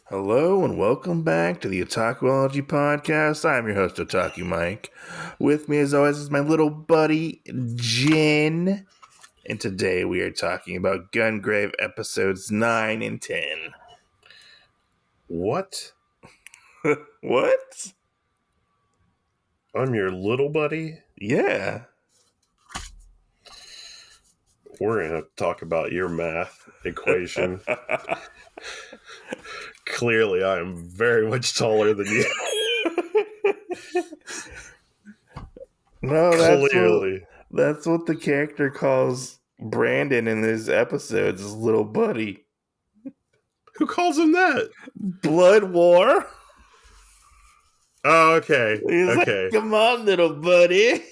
Hello and welcome back to the Otakuology Podcast. I'm your host, Otaku Mike. With me, as always, is my little buddy, Jin. And today we are talking about Gungrave episodes 9 and 10. What? What? I'm your little buddy? Yeah. We're going to talk about your math equation. Clearly, I am very much taller than you. No, Clearly. that's what the character calls Brandon in his episodes, his little buddy. Who calls him that? Blood War? Oh, okay. He's okay. like, come on, little buddy.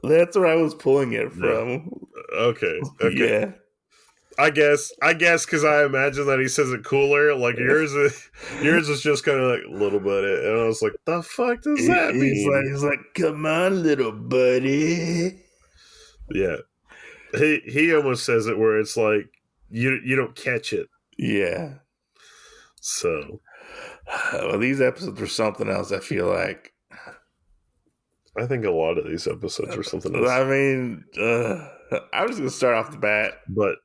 That's where I was pulling it from. Okay. Yeah. I guess because I imagine that he says it cooler. Like yours is just kind of like little buddy, and I was like, the fuck does that mean? He's like, come on, little buddy. Yeah, he almost says it where it's like you don't catch it. Yeah. So, well, these episodes were something else. I feel like. I think a lot of these episodes were something else. I mean, I'm just gonna start off the bat. But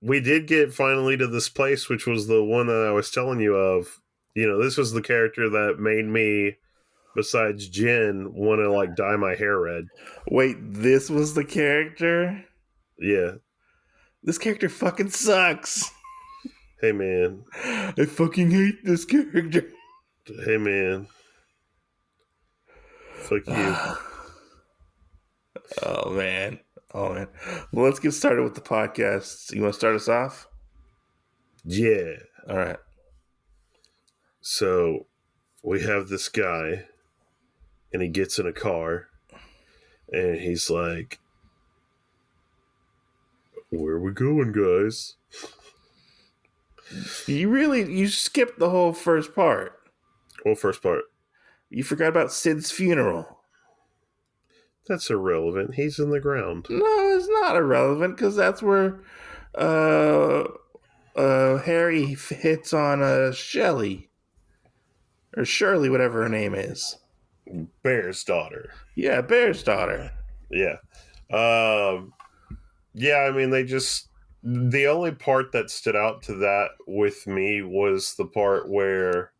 we did get finally to this place, which was the one that I was telling you of. You know, this was the character that made me, besides Jin, want to like dye my hair red. Wait, this was the character? Yeah. This character fucking sucks. Hey man. I fucking hate this character. Hey man. Fuck you. Oh man. Well, let's get started with the podcast. You want to start us off? Yeah. All right. So we have this guy, and he gets in a car, and he's like, "Where are we going, guys?" You skipped the whole first part. Well, first part. You forgot about Sid's funeral. That's irrelevant. He's in the ground. No, it's not irrelevant because that's where Harry hits on Shelley or Shirley, whatever her name is. Bear's daughter. Yeah, Bear's daughter. Yeah. Yeah, I mean, the only part that stood out to that with me was the part where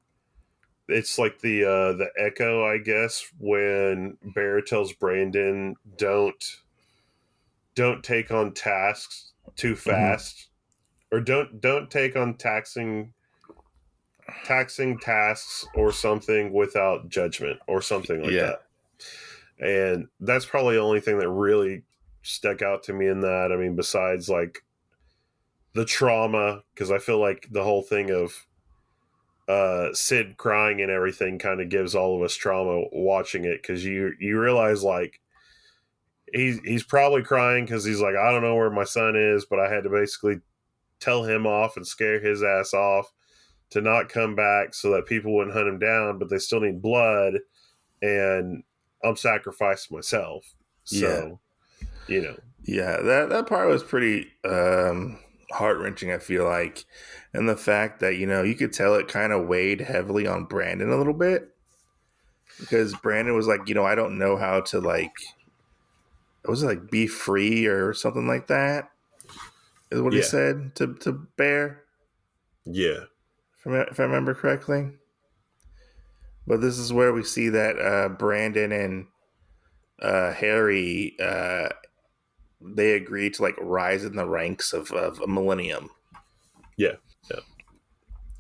it's like the echo, I guess, when Bear tells Brandon don't take on tasks too fast, or don't take on taxing tasks or something without judgment or something like that. And that's probably the only thing that really stuck out to me in that. I mean, besides like the trauma, because I feel like the whole thing of Sid crying and everything kind of gives all of us trauma watching it, because you realize like he's probably crying because he's like, I don't know where my son is, but I had to basically tell him off and scare his ass off to not come back so that people wouldn't hunt him down, but they still need blood, and I'm sacrificing myself. So, you know. Yeah, that part was pretty heart-wrenching, I feel like. And the fact that, you could tell it kind of weighed heavily on Brandon a little bit. Because Brandon was like, I don't know how to, like, was it like be free or something like that? Is what he said to Bear? Yeah. If I remember correctly. But this is where we see that Brandon and Harry, they agree to like rise in the ranks of Millennium. Yeah.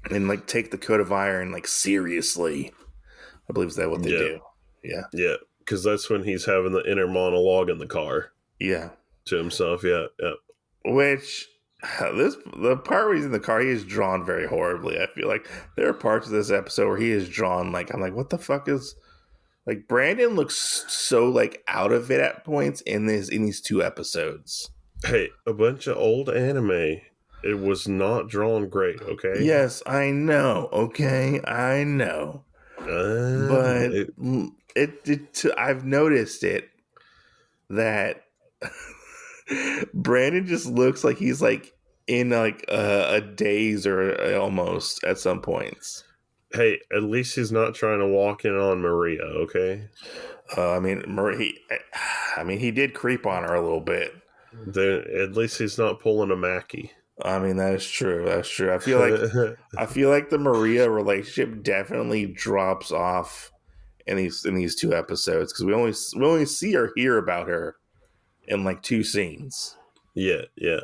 And like take the Code of Iron like seriously. I believe that's what they do. Yeah. Yeah. Because that's when he's having the inner monologue in the car. Yeah. To himself. Yeah. Which the part where he's in the car, he is drawn very horribly. I feel like there are parts of this episode where he is drawn like, I'm like, what the fuck is, like, Brandon looks so like out of it at points in these two episodes. Hey, a bunch of old anime. It was not drawn great, okay? Yes, I know, okay? I know. But I've noticed it that Brandon just looks like he's like in like a daze or almost at some points. Hey, at least he's not trying to walk in on Maria, okay? I mean, I mean, he did creep on her a little bit. At least he's not pulling a Mackie. I mean, that is true. That's true. I feel like the Maria relationship definitely drops off in these two episodes because we only see or hear about her in like two scenes. Yeah, yeah.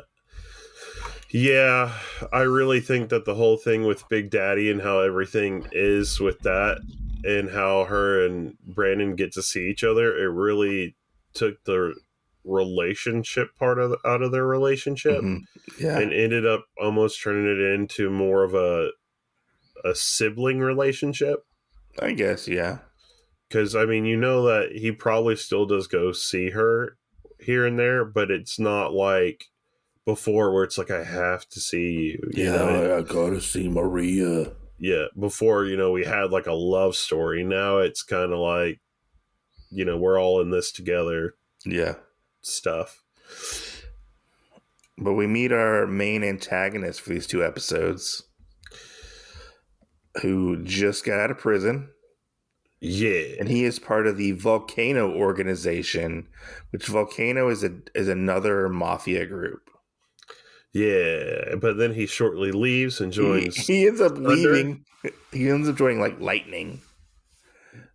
Yeah, I really think that the whole thing with Big Daddy and how everything is with that and how her and Brandon get to see each other, it really took the relationship part out of their relationship Mm-hmm. Yeah, and ended up almost turning it into more of a sibling relationship. I guess. Yeah, Because, I mean, you know that he probably still does go see her here and there, but it's not like before where it's like, I have to see you, you know? yeah. I gotta see Maria. Yeah, before, we had like a love story. Now it's kind of like, we're all in this together Yeah, stuff. but we meet our main antagonist for these two episodes, who just got out of prison. Yeah. And he is part of the Volcano organization, which Volcano is another mafia group. Yeah. But then he shortly leaves and joins He ends up Thunder. leaving. He ends up joining like Lightning,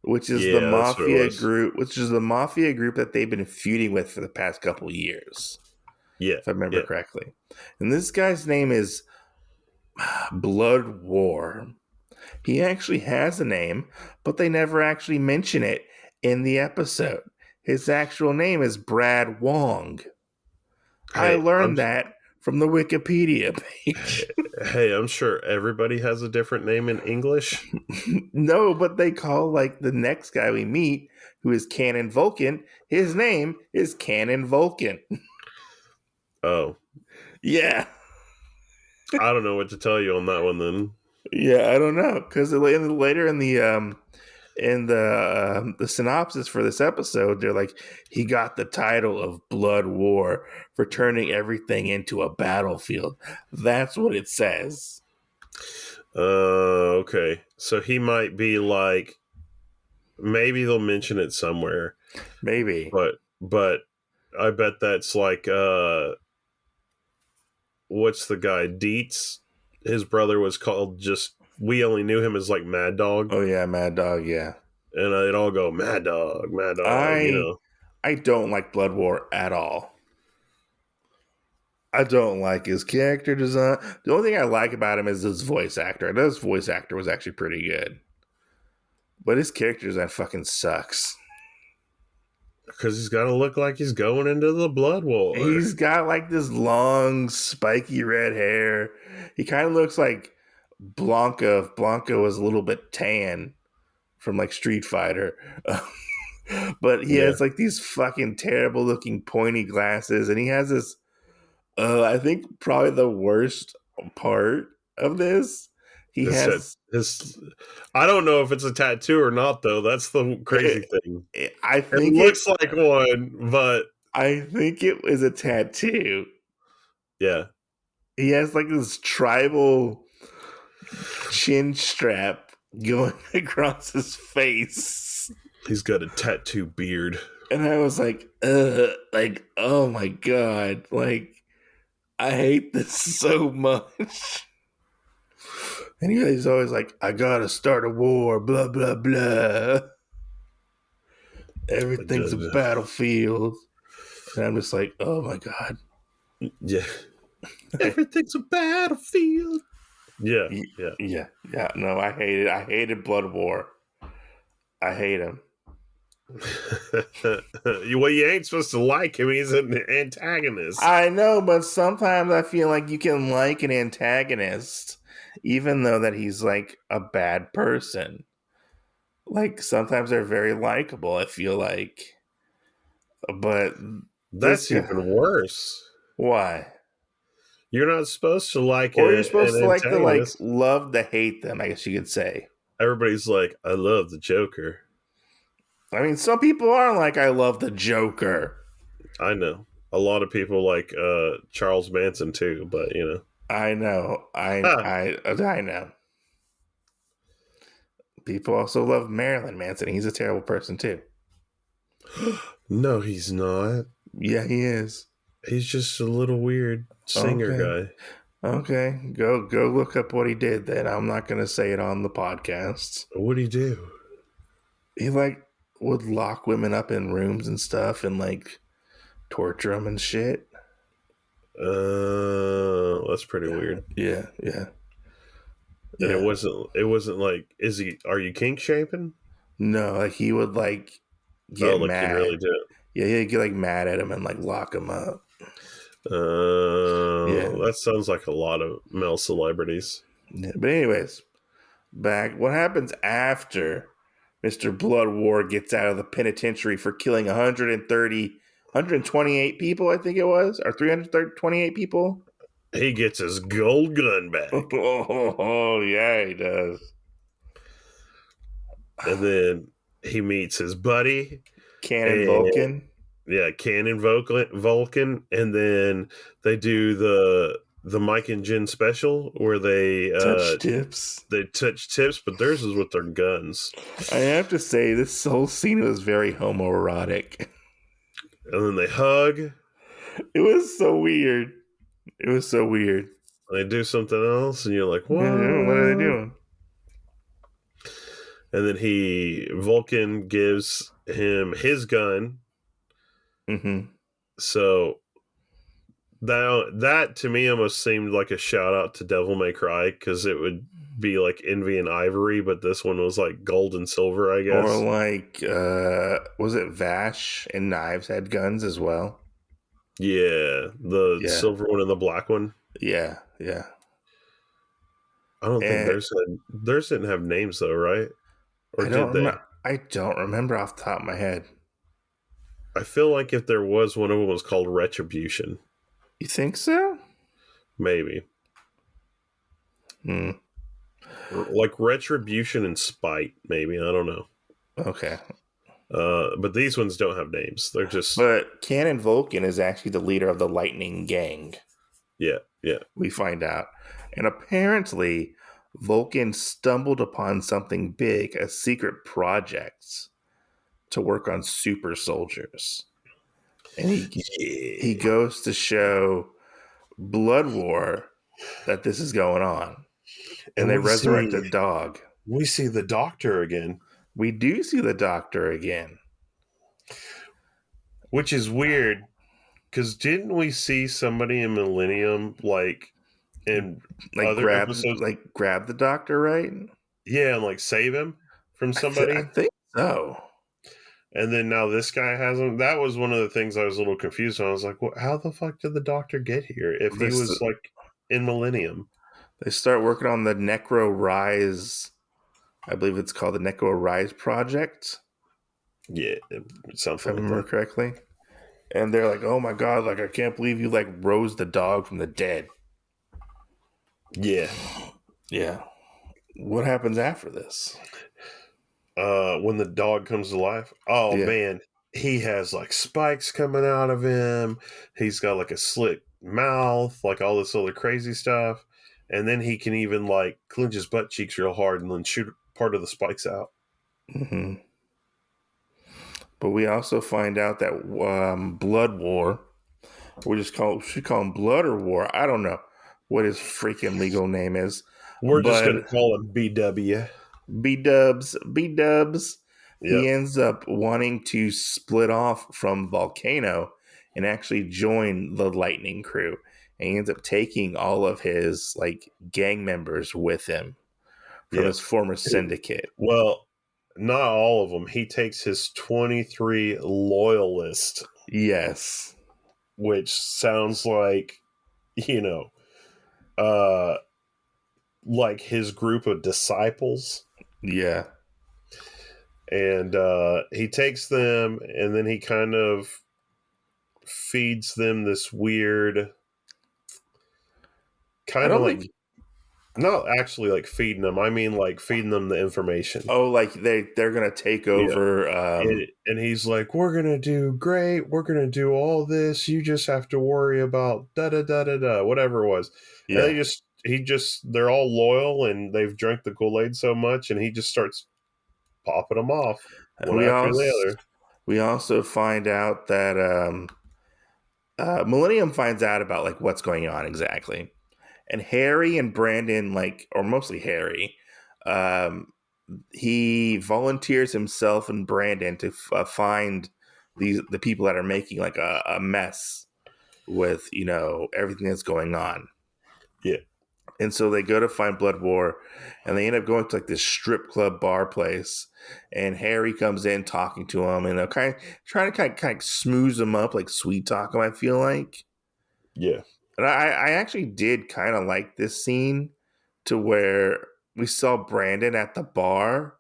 which is the Yeah, that's what it mafia was. group, that they've been feuding with for the past couple years, Yeah. if I remember Yeah. correctly. And this guy's name is Blood War. He actually has a name, but they never actually mention it in the episode. His actual name is Brad Wong. I Hey, learned that from the Wikipedia page. hey, I'm sure everybody has a different name in English. No, but they call like the next guy we meet, who is Canon Vulcan, his name is Canon Vulcan. Oh, Yeah. I don't know what to tell you on that one then. Yeah, I don't know. Because later in the synopsis for this episode, they're like, he got the title of Blood War for turning everything into a battlefield. That's what it says. Okay. So he might be like, maybe they'll mention it somewhere, Maybe. but I bet that's like, what's the guy? Dietz? His brother was called just, we only knew him as like Mad Dog. Oh yeah, Mad Dog, yeah. And it all go, Mad Dog, I I don't like Blood War at all. I don't like his character design. The only thing I like about him is his voice actor. I know his voice actor was actually pretty good. But his character design fucking sucks. Because he's got to look like he's going into the Blood War. He's got like this long, spiky red hair. He kind of looks like Blanca if Blanca was a little bit tan from like Street Fighter. But he Yeah. has like these fucking terrible looking pointy glasses, and he has this. I think probably the worst part of this, he It's a, has. his, I don't know if it's a tattoo or not, though. That's the crazy It, thing. I It think it. looks like one, but I think it was a tattoo. yeah. He has like this tribal chin strap going across his face. He's got a tattoo beard. And I was like, oh my God. Like, I hate this so much. And he's always like, I gotta start a war, blah, blah, blah. Everything's a battlefield. And I'm just like, oh my God. Yeah. Everything's a battlefield. Yeah. Yeah. Yeah. No, I hate it. I hated Blood War. I hate him. Well, you ain't supposed to like him. He's an antagonist. I know, but sometimes I feel like you can like an antagonist, even though that he's like a bad person. Like sometimes they're very likable, I feel like. But this That's guy, even worse. why? You're not supposed to like Or you're an supposed to like antagonist. love to hate them, I guess you could say. Everybody's like, I love the Joker. I mean, some people are like, I love the Joker. I know. a lot of people like Charles Manson too, but I know. Ah, I know. People also love Marilyn Manson. He's a terrible person too. no, he's not. Yeah, he is. He's just a little weird singer Okay. guy. Okay. Go look up what he did then. I'm not gonna say it on the podcast. What'd he do? He would lock women up in rooms and stuff and torture them and shit. That's pretty weird. Yeah, yeah, And it yeah. wasn't like, are you kink shaping? No, he would Oh, get like he'd really mad. do it. Yeah, he'd get mad at him and lock him up. Yeah. That sounds like a lot of male celebrities. Yeah. But anyways, back what happens after Mr. Blood War gets out of the penitentiary for killing 128 people, I think it was, or 328 people. He gets his gold gun back. Oh, yeah, he does. And then he meets his buddy, Cannon and Vulcan. yeah, Cannon Vulcan, and then they do the Mike and Jen special where Touch tips. they touch tips, but theirs is with their guns. I have to say, this whole scene was very homoerotic. And then they hug. It was so weird. It was so weird. They do something else, and you're like, what? Yeah, what are they doing? And then Vulcan gives him his gun. Mm-hmm. So that to me almost seemed like a shout out to Devil May Cry, because it would be like Envy and Ivory, but this one was like gold and silver, I guess. Or was it Vash and Knives had guns as well? Yeah, the silver one and the black one. Yeah, yeah. I don't think theirs didn't have names though, right? Or did they? I don't remember off the top of my head. I feel like if there was, one of them was called Retribution. You think so? Maybe. Hmm. Like Retribution and Spite, maybe. I don't know. Okay. But these ones don't have names. They're just. But Cannon Vulcan is actually the leader of the Lightning Gang. Yeah, yeah. We find out. And apparently, Vulcan stumbled upon something big, a secret project to work on super soldiers. And he goes to show Blood War that this is going on. And they resurrect the dog. We see the Doctor again. We do see the Doctor again. Which is weird, because didn't we see somebody in Millennium, in other episodes? Grab the Doctor, right? Yeah, and save him from somebody? I think so. And then now this guy has him. That was one of the things I was a little confused on. I was like, well, how the fuck did the Doctor get here if he was in Millennium? They start working on the Necro-Rise. I believe it's called the Necro-Rise Project. Yeah, something. If I remember correctly. And they're like, oh my god, I can't believe you rose the dog from the dead. Yeah. Yeah. What happens after this? When the dog comes to life. Oh yeah. Man, he has spikes coming out of him. He's got a slit mouth, all this other crazy stuff. And then he can even clench his butt cheeks real hard and then shoot part of the spikes out. Mm-hmm. But we also find out that Blood War, should call him Blood or War. I don't know what his freaking legal name is. We're just going to call him BW. B-dubs. Yep. He ends up wanting to split off from Volcano and actually join the Lightning crew. And he ends up taking all of his gang members with him from his former syndicate. Well, not all of them. He takes his 23 loyalists. Yes. Which sounds like his group of disciples. Yeah. And he takes them, and then he kind of feeds them this weird kind of Not actually like feeding them. I mean like feeding them the information. Oh, like they're gonna take Yeah. over. And he's like, "We're gonna do great. We're gonna do all this. You just have to worry about da da da da da, whatever it was." And Yeah, they're all loyal and they've drank the Kool Aid so much, and he just starts popping them off and one after the other. we also find out that Millennium finds out about like what's going on exactly, and Harry and Brandon, like, or mostly Harry, um, he volunteers himself and Brandon to find the people that are making like a mess with everything that's going on. Yeah, And so they go to find Blood War, and they end up going to like this strip club bar place. And Harry comes in talking to him, and they're kind of trying to kind of smooth him up, like sweet talk him. I feel like, yeah, and I actually did kind of like this scene to where we saw Brandon at the bar,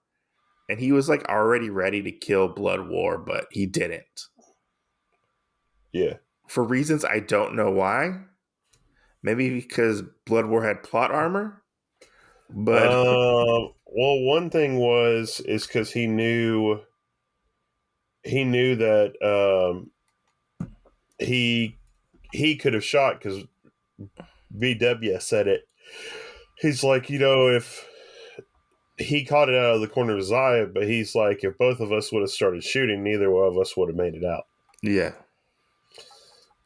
and he was like already ready to kill Blood War, but he didn't yeah. for reasons I don't know why. Maybe because Blood War had plot armor, but Well, one thing is because he knew that he could have shot because BW said it. He's like, if he caught it out of the corner of his eye, but he's like, if both of us would have started shooting, neither one of us would have made it out. yeah,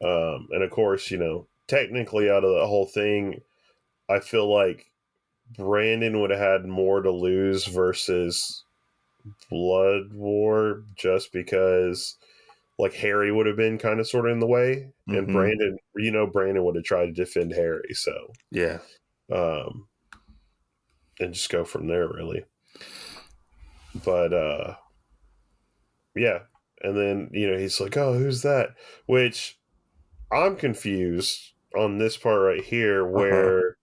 And of course, technically out of the whole thing, I feel like Brandon would have had more to lose versus Blood War just because like Harry would have been kind of sort of in the way, and hmm, Brandon would have tried to defend Harry. So, yeah. um, and just go from there really. But yeah, and then he's like, "Oh, who's that?" Which I'm confused on this part right here, Uh huh. where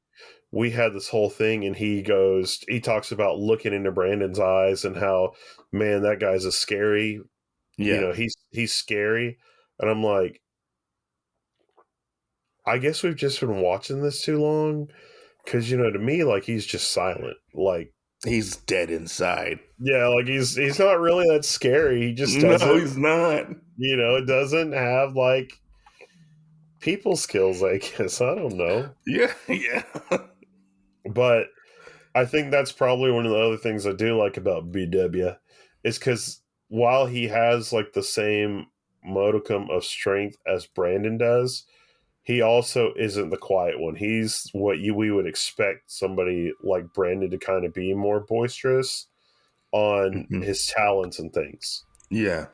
we had this whole thing, and he talks about looking into Brandon's eyes and how, man, that guy's a scary. Yeah. He's scary, and I'm like, I guess we've just been watching this too long, because to me, like, he's just silent. Like, He's dead inside. yeah, like he's not really that scary. He just No, doesn't, he's not. doesn't have like people skills. I guess I don't know, Yeah, yeah. but I think that's probably one of the other things I do like about BW is because while he has like the same modicum of strength as Brandon does, he also isn't the quiet one. He's what we would expect somebody like Brandon to kind of be more boisterous on Mhm. his talents and things. Yeah.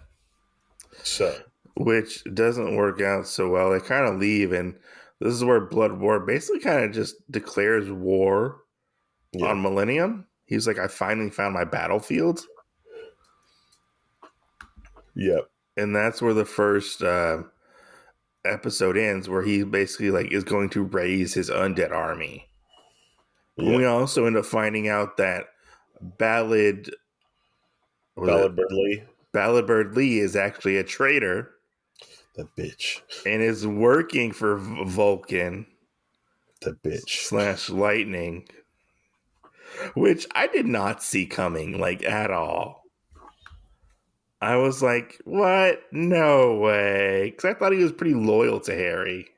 So Which doesn't work out so well. They kind of leave, and this is where Blood War basically kind of just declares war yeah, on Millennium. He's like, I finally found my battlefield. yeah, And that's where the first episode ends, where he basically like is going to raise his undead army. But yeah. we also end up finding out that Ballad was it Ballad Lee, Ballad Bird Lee is actually a traitor that bitch, and is working for Vulcan that bitch. slash Lightning, which I did not see coming like at all. I was like, what? No way. Because I thought he was pretty loyal to Harry.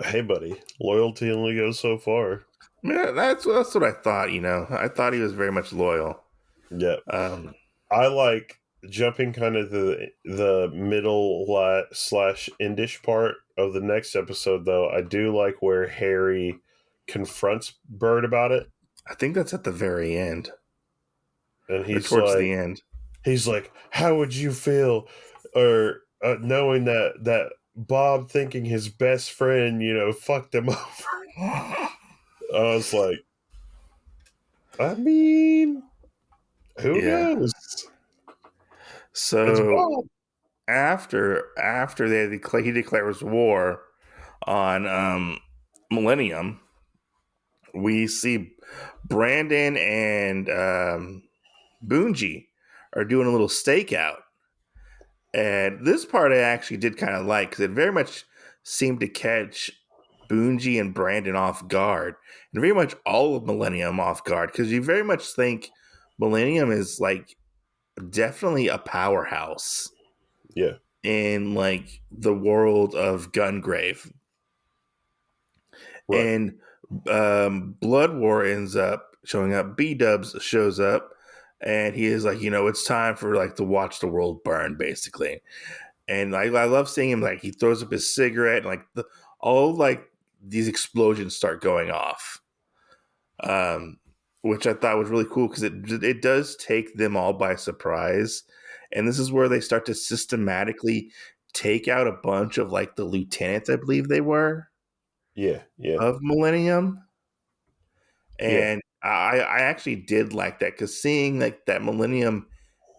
Hey, buddy, loyalty only goes so far. Yeah, that's what I thought, I thought he was very much loyal. Yeah, Um, I like jumping kind of the middle slash endish part of the next episode, though. I do like where Harry confronts Bird about it, I think that's at the very end and or towards the end. he's like, "How would you feel, or knowing that Bob thinking his best friend, fucked him over?" I was like, I mean, who Yeah. knows? It's So Bob. after he declares war on Millennium, we see Brandon and Boonji are doing a little stakeout. And this part I actually did kind of like because it very much seemed to catch Boonji and Brandon off guard, and very much all of Millennium off guard, because you very much think Millennium is like definitely a powerhouse Yeah. in like the world of Gungrave. Right. And Blood War ends up showing up. B Dubs shows up, and he is like, it's time for like to watch the world burn, basically. And I love seeing him, like he throws up his cigarette, and like all like these explosions start going off, um, which I thought was really cool because it does take them all by surprise, and this is where they start to systematically take out a bunch of like the lieutenants, I believe they were, Yeah. Yeah. of Millennium. Yeah. And I actually did like that, because seeing like that Millennium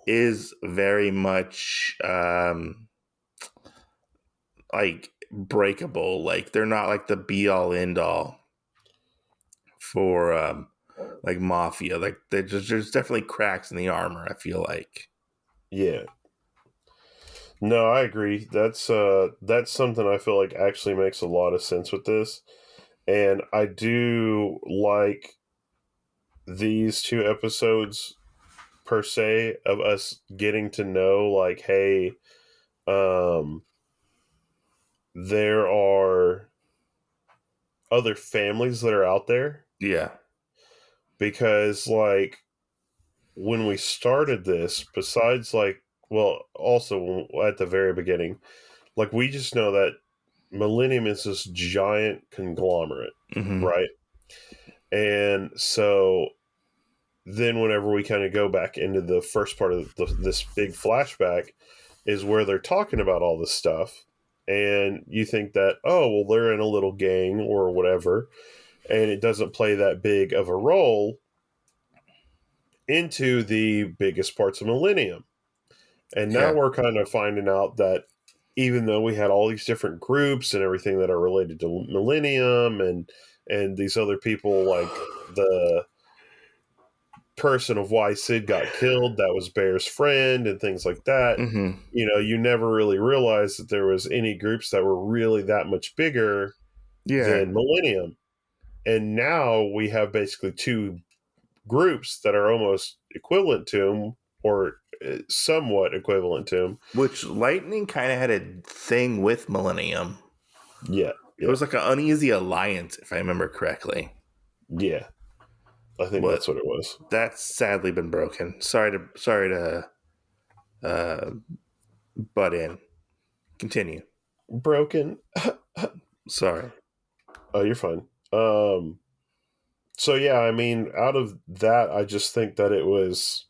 is very much like breakable. Like they're not like the be all end all for like Mafia. Like there's definitely cracks in the armor, I feel like. Yeah. No, I agree. That's something I feel like actually makes a lot of sense with this. And I do like these two episodes per se of us getting to know, like, hey, um there are other families that are out there, Yeah. because like when we started this, besides like, well, also at the very beginning, like we just know that Millennium is this giant conglomerate, Mm-hmm. right? And so then whenever we kind of go back into the first part of this big flashback is where they're talking about all this stuff, and you think that, oh well, they're in a little gang or whatever, and it doesn't play that big of a role into the biggest parts of Millennium. And now Yeah. we're kind of finding out that even though we had all these different groups and everything that are related to Millennium, and these other people, like the person of why Sid got killed, that was Bear's friend, and things like that, Mm-hmm. you never really realized that there was any groups that were really that much bigger Yeah. than Millennium. And now we have basically two groups that are almost equivalent to him, or somewhat equivalent to him. Which Lightning kind of had a thing with Millennium. Yeah, It yeah, was like an uneasy alliance, if I remember correctly. yeah. I think But that's what it was. that's sadly been broken. Sorry to uh, butt in. Continue. Broken. Sorry. Oh, you're fine. So yeah, I mean, out of that, I just think that it was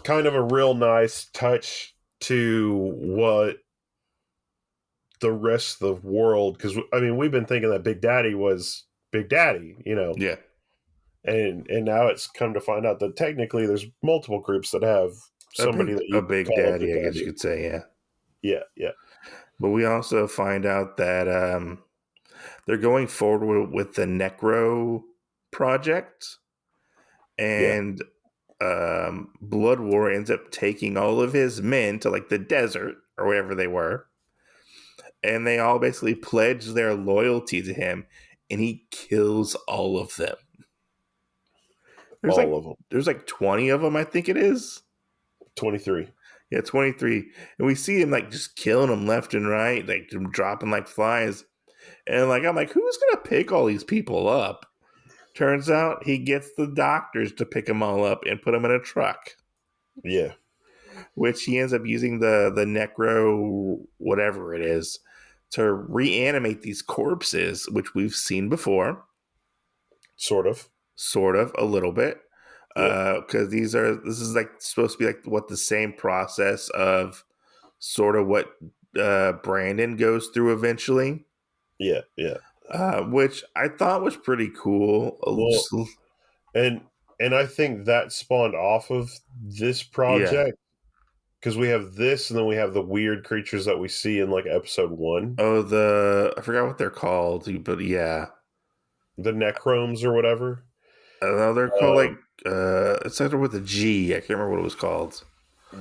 kind of a real nice touch to what the rest of the world, because I mean, we've been thinking that Big Daddy was Big Daddy, Yeah. and now it's come to find out that technically there's multiple groups that have somebody that A you big call a Big daddy, I guess you Daddy. could say, yeah. Yeah, yeah, But we also find out that they're going forward with the Necro project, yeah. and Blood War ends up taking all of his men to like the desert or wherever they were, and they all basically pledge their loyalty to him, and he kills all of them. There's All like of them. 20 of them, I think it is. 23. Yeah, 23. And we see him like just killing them left and right, like dropping like flies. And like I'm like, who's gonna pick all these people up? Turns out he gets the doctors to pick them all up and put them in a truck, Yeah, which he ends up using the necro whatever it is to reanimate these corpses, which we've seen before, sort of. sort of a little bit, Yeah, because this is like supposed to be like what the same process of sort of what Brandon goes through eventually, yeah, yeah. which I thought was pretty cool. Well, and I think that spawned off of this Yeah. project, because we have this, and then we have the weird creatures that we see in like episode 1, Oh, I forgot what they're called, but yeah. the Necromes or whatever. No, they're called like Um, it started with a G. I can't remember what it was called.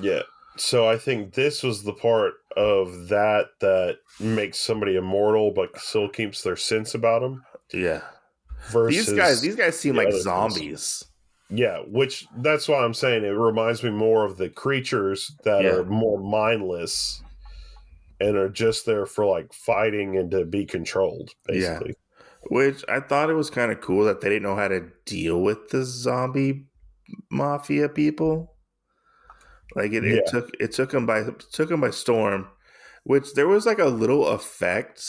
yeah. So I think this was the part of that makes somebody immortal, but still keeps their sense about them. Yeah. Versus These guys seem the like other things. zombies. Yeah, which that's why I'm saying it reminds me more of the creatures that Yeah. are more mindless and are just there for like fighting and to be controlled, Yeah. basically. Which I thought it was kind of cool that they didn't know how to deal with the zombie mafia people. Like Yeah, it took them by storm. Which there was like a little effect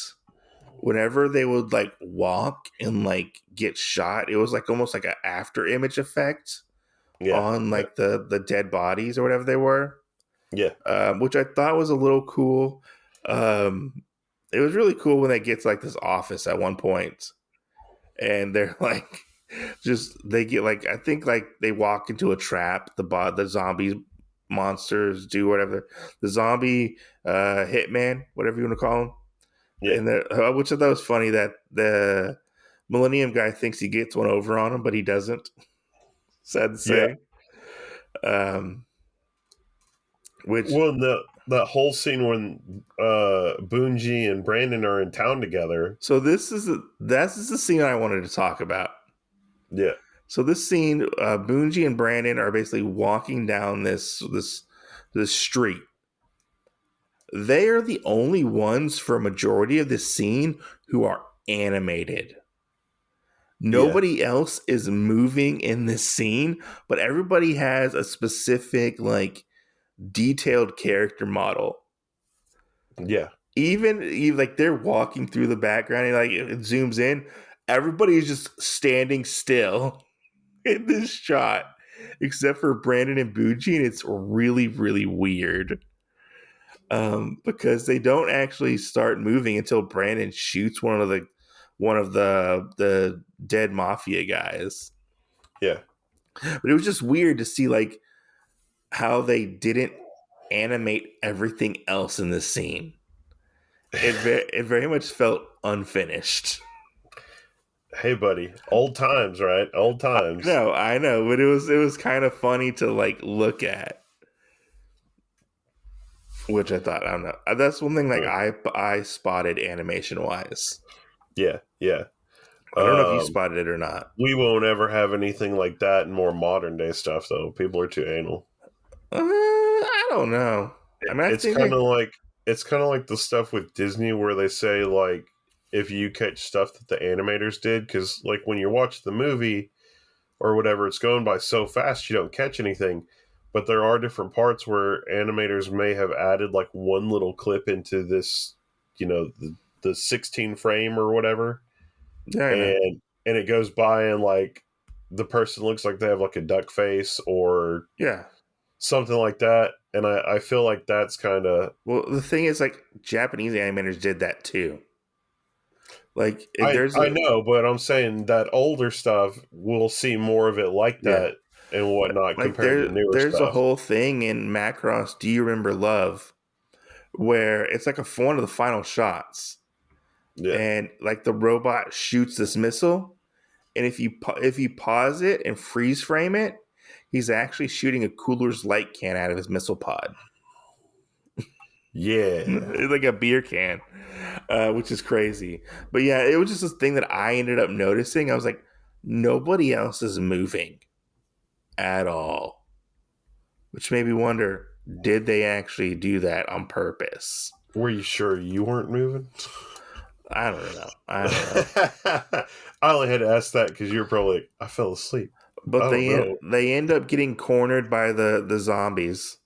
whenever they would like walk and like get shot. It was like almost like an after image effect yeah, on yeah, like the dead bodies or whatever they were, yeah, which I thought was a little cool. Um, it was really cool when they get to like this office at one point, and they're like, just they get like I think like they walk into a trap. The zombies monsters do whatever the zombie hitman, whatever you want to call him, yeah, and which I thought was funny that the Millennium guy thinks he gets one over on him, but he doesn't. Sad to yeah. say. Um, which Well, that whole scene when Boonji and Brandon are in town together. So this is the scene I wanted to talk about. Yeah, So this scene, Boonji and Brandon are basically walking down this street. They are the only ones for a majority of this scene who are animated. yeah, Nobody else is moving in this scene, but everybody has a specific like detailed character model. yeah, Even like they're walking through the background and like it zooms in, everybody is just standing still in this shot, except for Brandon and Bucci, and it's really, really weird. Because they don't actually start moving until Brandon shoots one of the dead mafia guys. yeah. But it was just weird to see like how they didn't animate everything else in this scene. It very much felt unfinished. Hey, buddy, old times, right? Old times. No, I know, but it was kind of funny to like look at. Which I thought I don't know. That's one thing like Huh. I spotted animation wise. Yeah, yeah. I don't know if you Um, spotted it or not. we won't ever have anything like that in more modern day stuff, though. People are too anal. I don't know. I mean, I It's think kind of like the stuff with Disney where they say like if you catch stuff that the animators did, because like when you watch the movie or whatever, it's going by so fast you don't catch anything. But there are different parts where animators may have added like one little clip into this, the 16 frame or whatever, yeah, I know. and it goes by and like the person looks like they have like a duck face or Yeah. something like that. And I feel like that's kind of Well, the thing is, like Japanese animators did that too. Like, if there's I a know, but I'm saying that older stuff we'll see more of it like yeah, that and whatnot like compared to newer there's a stuff. whole thing in Macross. Do you remember Love? Where it's like one of the final shots, Yeah. and like the robot shoots this missile, and if you pause it and freeze frame it, he's actually shooting a Cooler's Light can out of his missile pod. Yeah. It's like a beer can, which is crazy. But yeah, it was just this thing that I ended up noticing. I was like, nobody else is moving at all, which made me wonder: did they actually do that on purpose? Were you sure you weren't moving? I don't know. I don't know. I only had to ask that because you were probably like, I fell asleep. I But don't know. they end up getting cornered by the zombies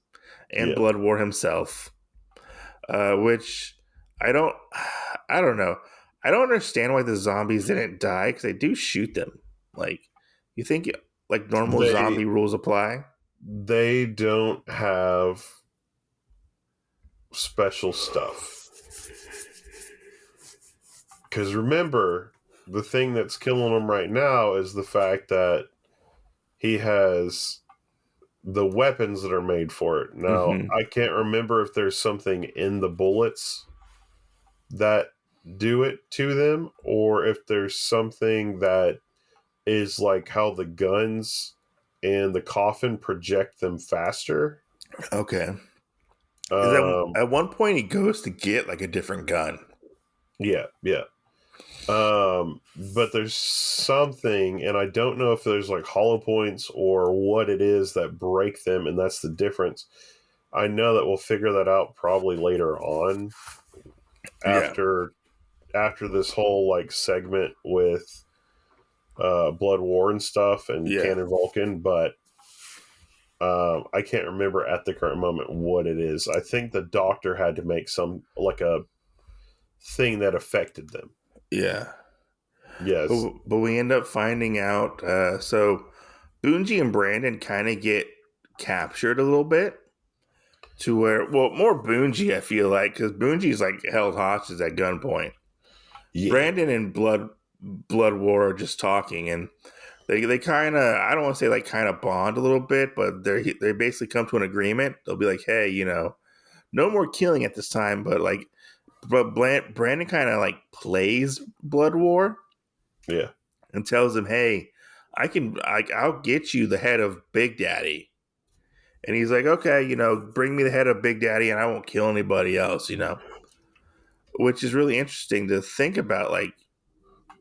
and Yeah. Blood War himself, which I don't I don't know. I don't understand why the zombies didn't die because they do shoot them. Like you think like normal They zombie rules apply? they don't have special stuff. Because remember, the thing that's killing him right now is the fact that he has the weapons that are made for it. Now, Mm-hmm. I can't remember if there's something in the bullets that do it to them, or if there's something that is like how the guns and the coffin project them faster. Okay. Is that Um, at one point he goes to get like a different gun? yeah, yeah. But there's something, and I don't know if there's like hollow points or what it is that break them, and that's the difference. I know that we'll figure that out probably later on Yeah, after this whole like segment with Blood War and stuff and yeah, Canon Vulcan, but I can't remember at the current moment what it is. I think the doctor had to make some like a thing that affected them. yeah. Yes. But we end up finding out. So Boonji and Brandon kind of get captured a little bit to where, well, more Boonji, I feel like, because Boonji's like held hostage at gunpoint. Yeah. Brandon and Blood War are just talking, and they kind of, I don't want to say like kind of bond a little bit, but they basically come to an agreement. They'll be like, hey, no more killing at this time, but like, Brandon kind of like plays Blood War Yeah. and tells him, hey, I'll get you the head of Big Daddy. And he's like, okay, bring me the head of Big Daddy and I won't kill anybody else, which is really interesting to think about. Like,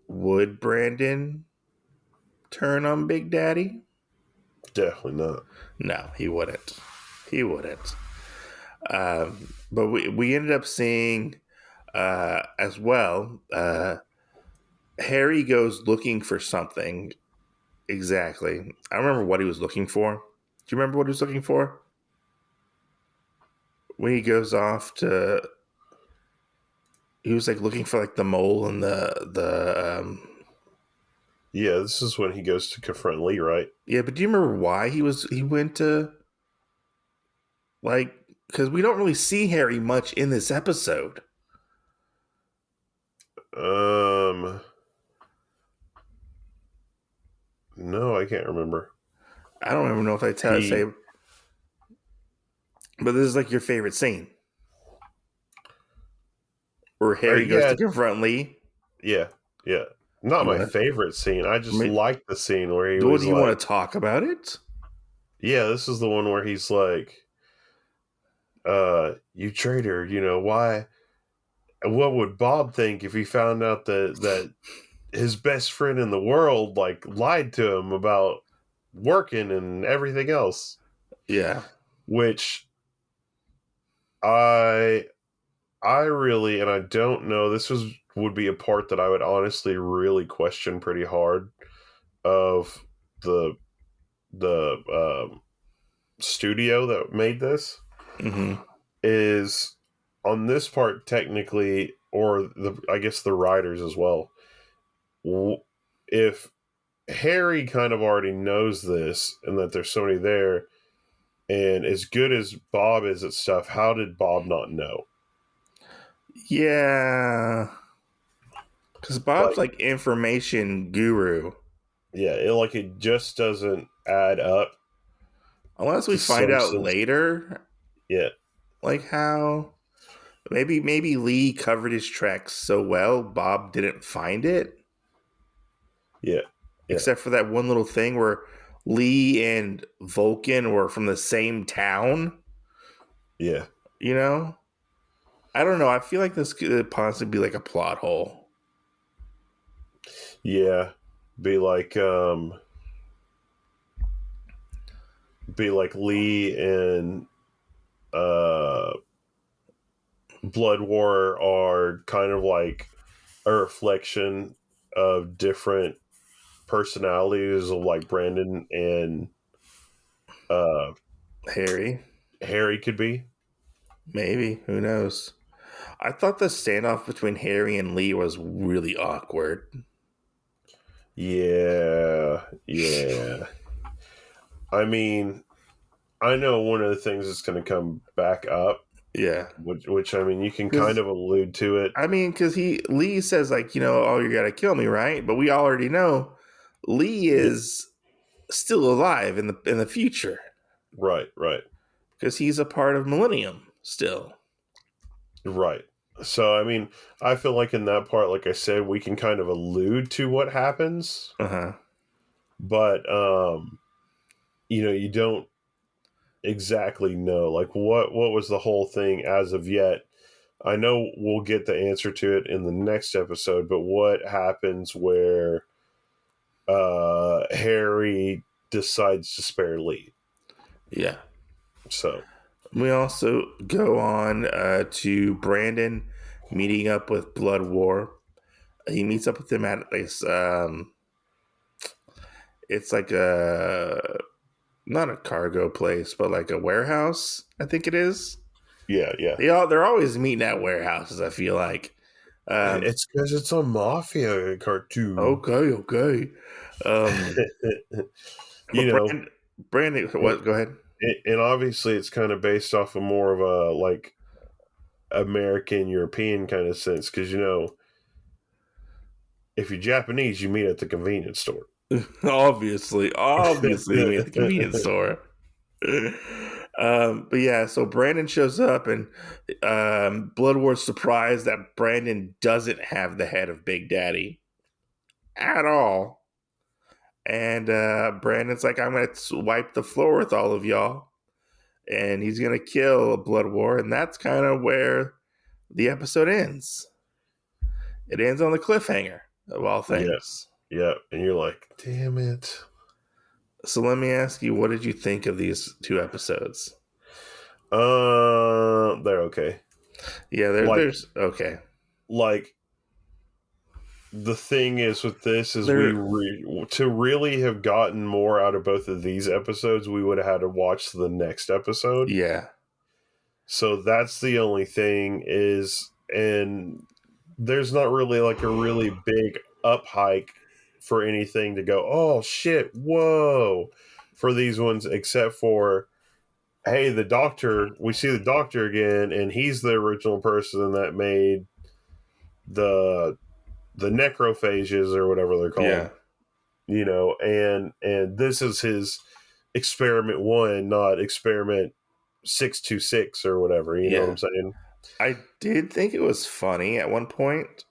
would Brandon turn on Big Daddy? Definitely not. No, he wouldn't. He wouldn't. But we ended up seeing as well. Harry goes looking for something exactly. I don't remember what he was looking for. Do you remember what he was looking for? When he goes off to, he was like looking for like the mole and the. Yeah, this is when he goes to confront Lee, right? Yeah, but do you remember why he went to, like, because we don't really see Harry much in this episode. Um, no, I can't remember. I don't even know if I say, He, but this is like your favorite scene where Harry goes yeah, to confront Lee. yeah, yeah. Not You my want favorite scene. I I just mean, like the scene where he do was you want like, to talk about it? yeah, this is the one where he's like, you traitor, why? What would Bob think if he found out that his best friend in the world like lied to him about working and everything else? Yeah, Which I I really, and I don't know, this would be a part that I would honestly really question pretty hard of the the studio that made this mm-hmm. is on this part technically, or the I guess the writers as well. If Harry kind of already knows this and that there's somebody there, and as good as Bob is at stuff, how did Bob not know? Yeah, because Bob's Like, like information guru. yeah, it just doesn't add up Unless we to find some out sense. later, Yeah, like how maybe Lee covered his tracks so well, Bob didn't find it, yeah, yeah, except for that one little thing where Lee and Vulcan were from the same town. yeah, You know, I don't know. I feel like this could possibly be like a plot hole. yeah. Be like, Lee and uh, Blood War are kind of like a reflection of different personalities of like Brandon and uh, Harry, Harry could be. maybe, who knows? I thought the standoff between Harry and Lee was really awkward. Yeah, yeah. I mean, I know one of the things that's going to come back up, Yeah, which I mean, you can kind because of allude to it. because Lee says like, oh, you gotta kill me, right? But we already know Lee Yeah, is still alive in the future right, right, because he's a part of Millennium still. right. So, I mean, I feel like in that part, like I said, we can kind of allude to what happens, Uh huh. but you don't. exactly know. Like, what was the whole thing as of yet? I know we'll get the answer to it in the next episode, but what happens where Harry decides to spare Lee? Yeah. So We also go on to Brandon meeting up with Blood War. He meets up with him at this. It's like a not a cargo place, but like a warehouse. I think it is. yeah, yeah. They're always meeting at warehouses. I feel like. Um, It's because it's a mafia cartoon. okay. Um, You but know, Brandon, and, what? Go ahead. and obviously it's kind of based off of more of a like American European kind of sense because if you're Japanese, you meet at the convenience store. Obviously, me at the convenience store. But yeah, so Brandon shows up, and Blood War's surprised that Brandon doesn't have the head of Big Daddy at all. And Brandon's like, I'm going to wipe the floor with all of y'all. And he's going to kill Blood War. And that's kind of where the episode ends. It ends on the cliffhanger, of all Yeah, things. yeah, and you're like, damn it. So let me ask you, what did you think of these two episodes? They're okay. Yeah, Like, there's okay. like the thing is with this is They're to really have gotten more out of both of these episodes, we would have had to watch the next episode. yeah, So that's the only thing is, and there's not really like a really big up hike for anything to go, oh shit, whoa, for these ones, except for, hey, the doctor, we see the doctor again, and he's the original person that made the necrophages or whatever they're yeah. called, and this is his experiment one, not experiment 626 or whatever, you know what I'm Yeah. saying? I did think it was funny at one point.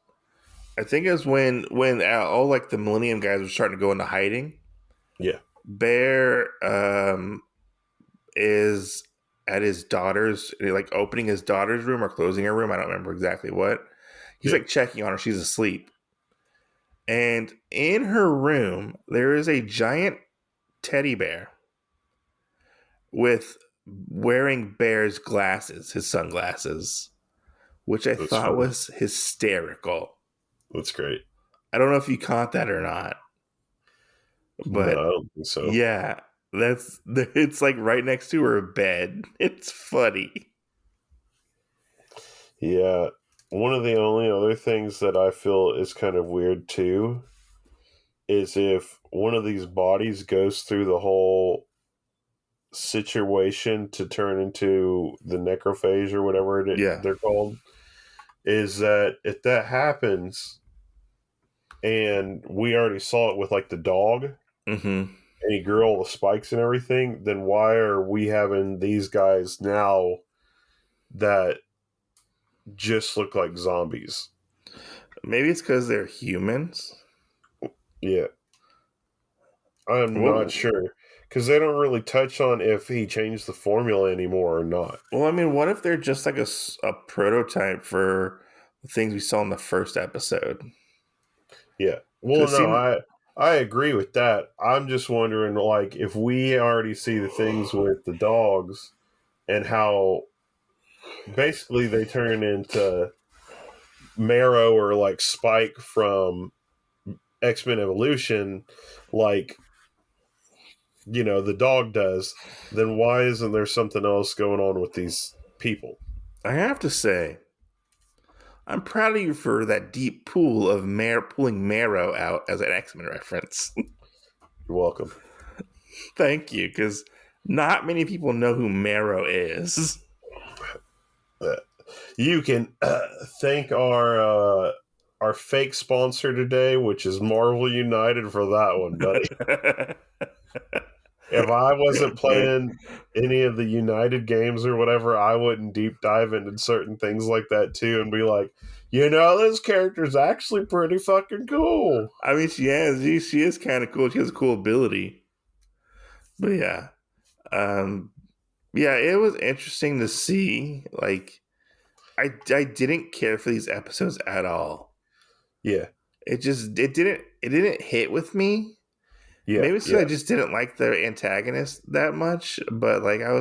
I think it was when all like the Millennium guys were starting to go into hiding. Yeah, Bear is at his daughter's, like opening his daughter's room or closing her room. I don't remember exactly what. He's yeah. like checking on her. She's asleep. And in her room, there is a giant teddy bear with wearing Bear's glasses, his sunglasses, which I That's thought funny. was hysterical. That's great. I don't know if you caught that or not, No, but I don't think so. yeah, that's it's like right next to her bed. It's funny. Yeah. One of the only other things that I feel is kind of weird too is if one of these bodies goes through the whole situation to turn into the necrophage or whatever Yeah. they're called, is that if that happens and we already saw it with like the dog Mm-hmm. and he grew all the spikes and everything, then why are we having these guys now that just look like zombies? Maybe it's because they're humans. Yeah, I'm not Well, sure because they don't really touch on if he changed the formula anymore or not. I mean, what if they're just like a prototype for the things we saw in the first episode? Yeah. Well, Because no, seem I agree with that. I'm just wondering, like, if we already see the things with the dogs and how basically they turn into Marrow or like Spike from X-Men Evolution, like the dog does, then why isn't there something else going on with these people? I have to say, I'm proud of you for that deep pool of pulling marrow out as an X-Men reference. You're welcome. Thank you, because not many people know who Marrow is. Uh, you can thank our fake sponsor today, which is Marvel United, for that one, buddy. If I wasn't playing any of the United games or whatever, I wouldn't deep dive into certain things like that too and be like, this character's actually pretty fucking cool. I mean, she is kind of cool. She has a cool ability. But yeah, um, Yeah, it was interesting to see. Like, I didn't care for these episodes at all. Yeah, It didn't hit with me. yeah, Maybe it's because yeah, I just didn't like the antagonist that much. But like, I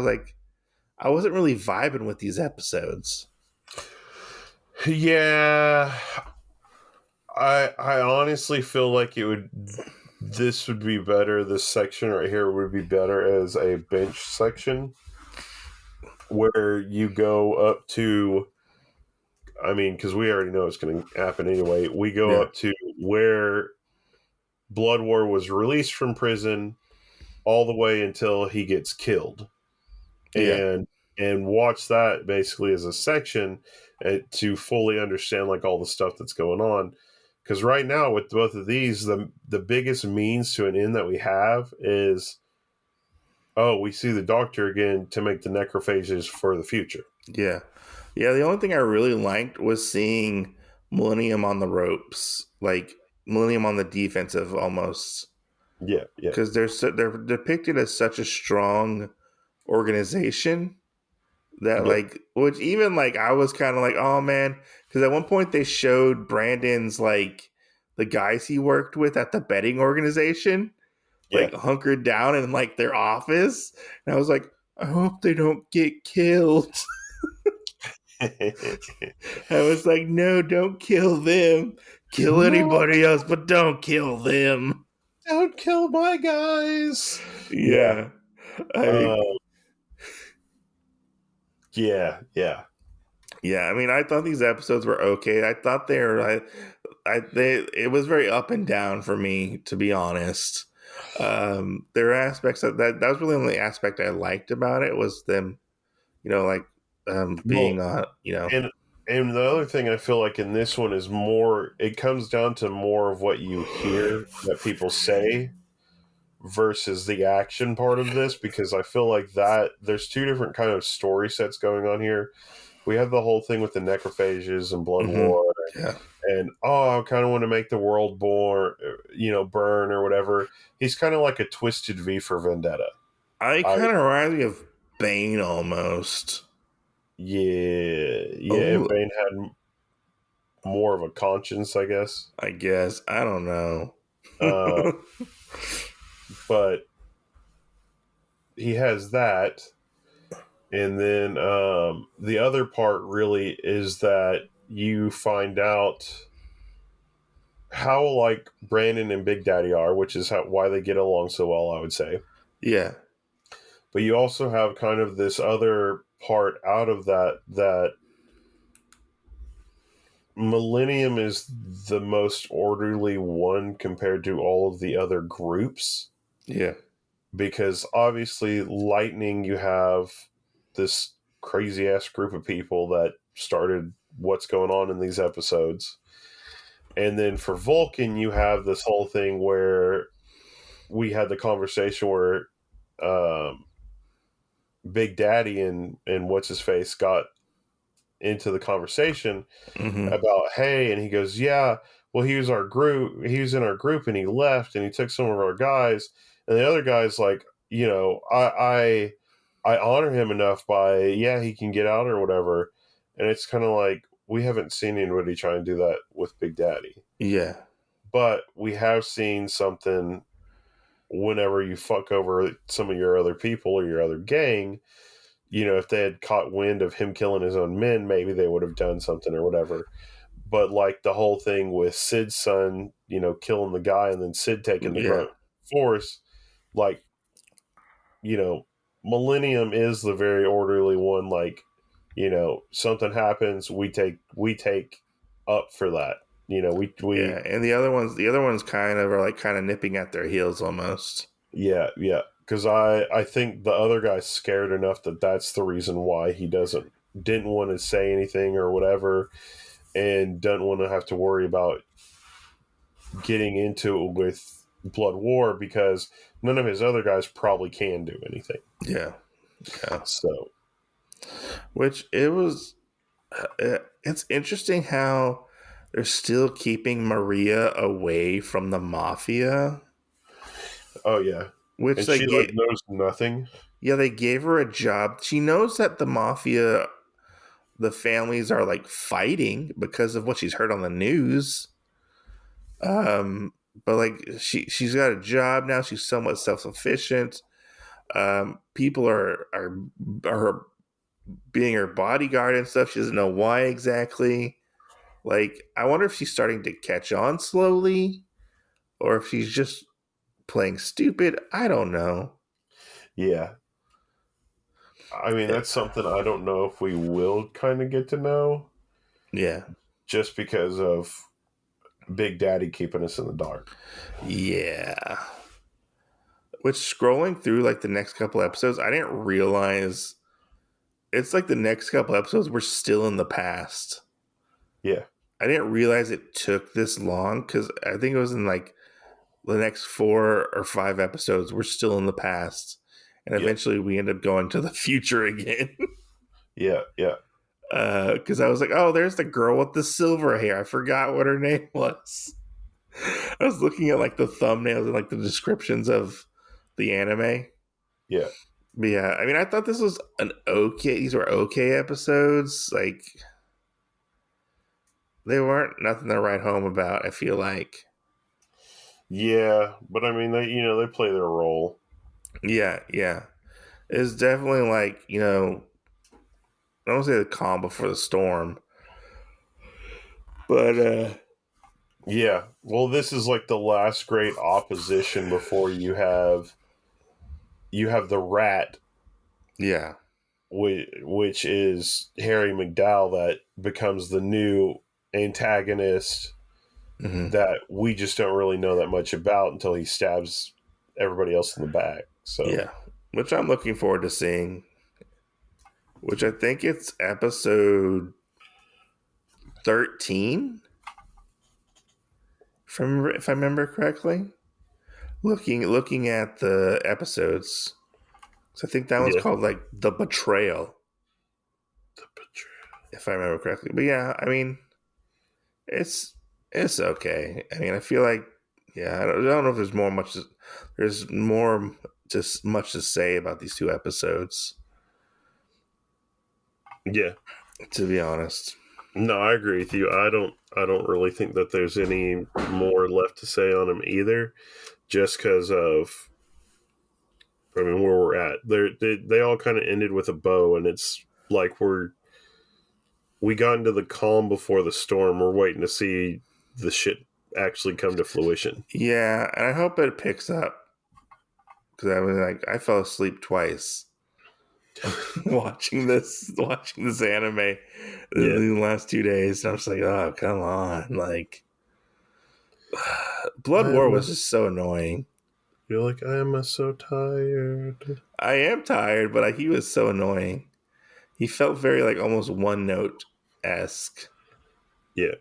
wasn't really vibing with these episodes. yeah. I honestly feel like it would. This would be better. This section right here would be better as a bench section where you go up to. I mean, because we already know it's going to happen anyway. We go Yeah, up to where Blood War was released from prison all the way until he gets killed, yeah, and watch that basically as a section to fully understand like all the stuff that's going on. Because right now with both of these, the biggest means to an end that we have is, oh, we see the doctor again to make the necrophages for the future. yeah, yeah. The only thing I really liked was seeing Millennium on the ropes, like Millennium on the defensive almost, Yeah, yeah, because they're depicted as such a strong organization that yeah, like, which even like I was kind of like, oh man, because at one point they showed Brandon's like the guys he worked with at the betting organization yeah. like hunkered down in like their office, and I was like, I hope they don't get killed. I was like, no, don't kill them. Kill No, anybody else, but don't kill them. don't kill my guys. Yeah, Yeah. I uh, yeah, yeah. yeah, I mean, I thought these episodes were okay. I thought they were they it was very up and down for me, to be honest. There are aspects that was really the only aspect I liked about it was them, like Well, being and the other thing I feel like in this one is more. It comes down to more of what you hear that people say versus the action part of this, because I feel like that there's two different kind of story sets going on here. We have the whole thing with the necrophages and blood hmm war, yeah. and I kind of want to make the world burn or whatever. He's kind of like a twisted V for Vendetta. I I kind of remind me of Bane almost. Yeah, yeah. If Oh, Bane had more of a conscience, I guess. I guess I don't know. Uh, but he has that, and then the other part really is that you find out how like Brandon and Big Daddy are, which is why they get along so well, I would say. Yeah, But you also have kind of this other part out of that Millennium is the most orderly one compared to all of the other groups, yeah, because obviously Lightning, you have this crazy ass group of people that started what's going on in these episodes, and then for Vulcan you have this whole thing where we had the conversation where um, Big Daddy and what's his face got into the conversation hmm about, hey, and he goes, yeah, well, he was in our group and he left and he took some of our guys, and the other guy's like, I honor him enough by, yeah, he can get out or whatever. And it's kind of like, we haven't seen anybody try and do that with Big Daddy, yeah, but we have seen something whenever you fuck over some of your other people or your other gang. If they had caught wind of him killing his own men, maybe they would have done something or whatever. But like the whole thing with Sid's son, killing the guy and then Sid taking the yeah, grunt force, like, you know, Millennium is the very orderly one. Like, something happens, we take up for that. We yeah. And the other ones kind of are like kind of nipping at their heels almost. Yeah, yeah. Because I think the other guy's scared enough that that's the reason why he didn't want to say anything or whatever, and doesn't want to have to worry about getting into it with Blood War, because none of his other guys probably can do anything. Yeah, yeah. So Which it's interesting how they're still keeping Maria away from the mafia, oh yeah, which and they she like get. knows nothing. Yeah, they gave her a job. She knows that the mafia, the families are like fighting because of what she's heard on the news. Um, but like she's got a job now. She's somewhat self sufficient. People are being her bodyguard and stuff. She doesn't know why exactly. Like, I wonder if she's starting to catch on slowly, or if she's just playing stupid. I don't know. Yeah. I mean, that's something I don't know if we will kind of get to know Yeah. just because of Big Daddy keeping us in the dark. Yeah. Which, scrolling through like the next couple episodes, I didn't realize it's like the next couple episodes we're still in the past. Yeah. I didn't realize it took this long because I think it was in like the next 4 or 5 episodes we're still in the past, and Yeah. eventually we end up going to the future again. Yeah. Yeah. Because I was like, oh, there's the girl with the silver hair. I forgot what her name was. I was looking at like the thumbnails and like the descriptions of the anime. Yeah. But yeah, I mean, I thought this was an okay. These were okay episodes. Like, they weren't nothing to write home about. I feel like, Yeah. But I mean, they play their role. yeah, it's definitely like, I don't say the calm before the storm, but Yeah. Well, this is like the last great opposition before you have the rat, yeah, which is Harry McDowell, that becomes the new antagonist hmm that we just don't really know that much about until he stabs everybody else in the back. So yeah, which I'm looking forward to seeing. Which I think it's episode 13, if I remember correctly. Looking at the episodes, so I think that one's yeah, called like the betrayal, if I remember correctly. But yeah, I mean, it's it's okay. I mean, I feel like, yeah, I don't know if there's more just much to say about these 2 episodes, yeah. to be honest. No, I agree with you. I don't really think that there's any more left to say on him either, just because of, I mean, where we're at. They all kind of ended with a bow, and it's like we got into the calm before the storm. We're waiting to see the shit actually come to fruition. Yeah, and I hope it picks up because I was like, I fell asleep twice watching this anime Yeah, in the last 2 days. And I was like, oh, come on. Like, Blood War was just so annoying. you're like, I am so tired. I am tired, but he was so annoying. He felt very like almost one note esque. Yeah.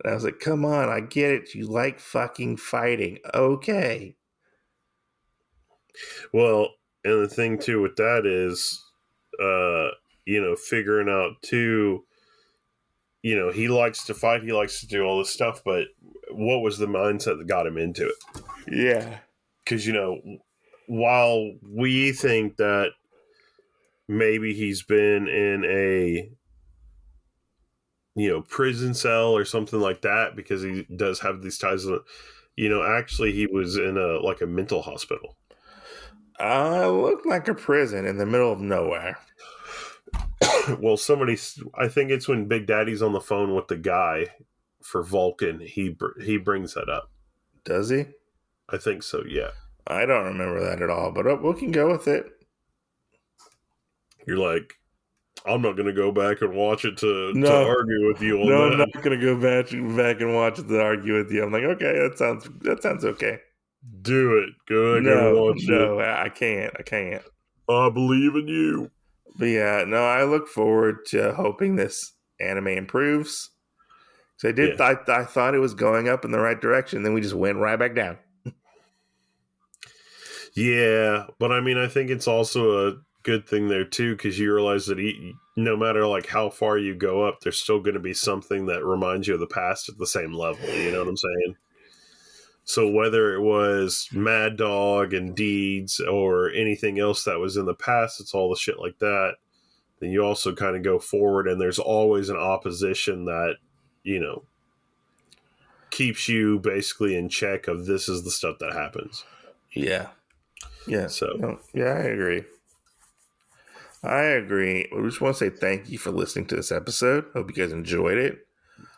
And I was like, come on, I get it. You like fucking fighting. Okay. Well, and the thing too with that is, figuring out too, he likes to fight, he likes to do all this stuff, but what was the mindset that got him into it? Yeah. Because, while we think that maybe he's been in a, prison cell or something like that because he does have these ties, actually he was in a mental hospital. Looked like a prison in the middle of nowhere. Well, I think it's when Big Daddy's on the phone with the guy for Vulcan, he brings that up. Does he? I think so, yeah. I don't remember that at all, but we can go with it. You're like, I'm not going to go back and watch it to No, argue with you on no, I'm not that. gonna go back and watch it to argue with you. I'm like, okay, that sounds okay. Do it. Go back and No, watch it. no, I can't. I believe in you. But yeah, no, I look forward to hoping this anime improves. So Yeah. I thought it was going up in the right direction, then we just went right back down. Yeah, but I mean, I think it's also a good thing there too, because you realize that no matter like how far you go up, there's still going to be something that reminds you of the past at the same level. You know what I'm saying? So whether it was Mad Dog and Deeds or anything else that was in the past, it's all the shit like that. Then you also kind of go forward, and there's always an opposition that, you know, keeps you basically in check of this is the stuff that happens. Yeah. Yeah. So, No, yeah, I agree. I agree. We just want to say thank you for listening to this episode. Hope you guys enjoyed it.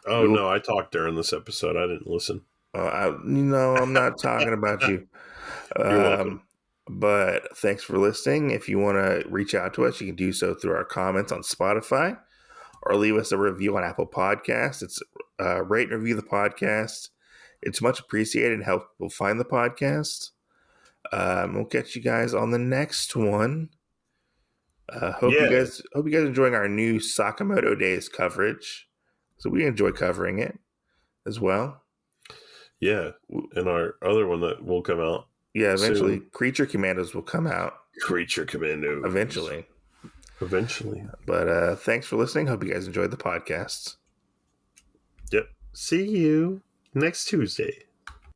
oh We will. no, I talked during this episode. I didn't listen. I'm not talking about you. You're welcome. Um, but thanks for listening. If you want to reach out to us, you can do so through our comments on Spotify or leave us a review on Apple Podcasts. It's rate and review the podcast. It's much appreciated and helps people find the podcast. We'll catch you guys on the next one. Yeah, Hope you guys enjoying our new Sakamoto Days coverage. So we enjoy covering it as well. yeah. And our other one that will come out Yeah, eventually soon, Creature Commandos will come out Creature Commandos. eventually. Eventually. But thanks for listening. Hope you guys enjoyed the podcast. Yep. See you next Tuesday.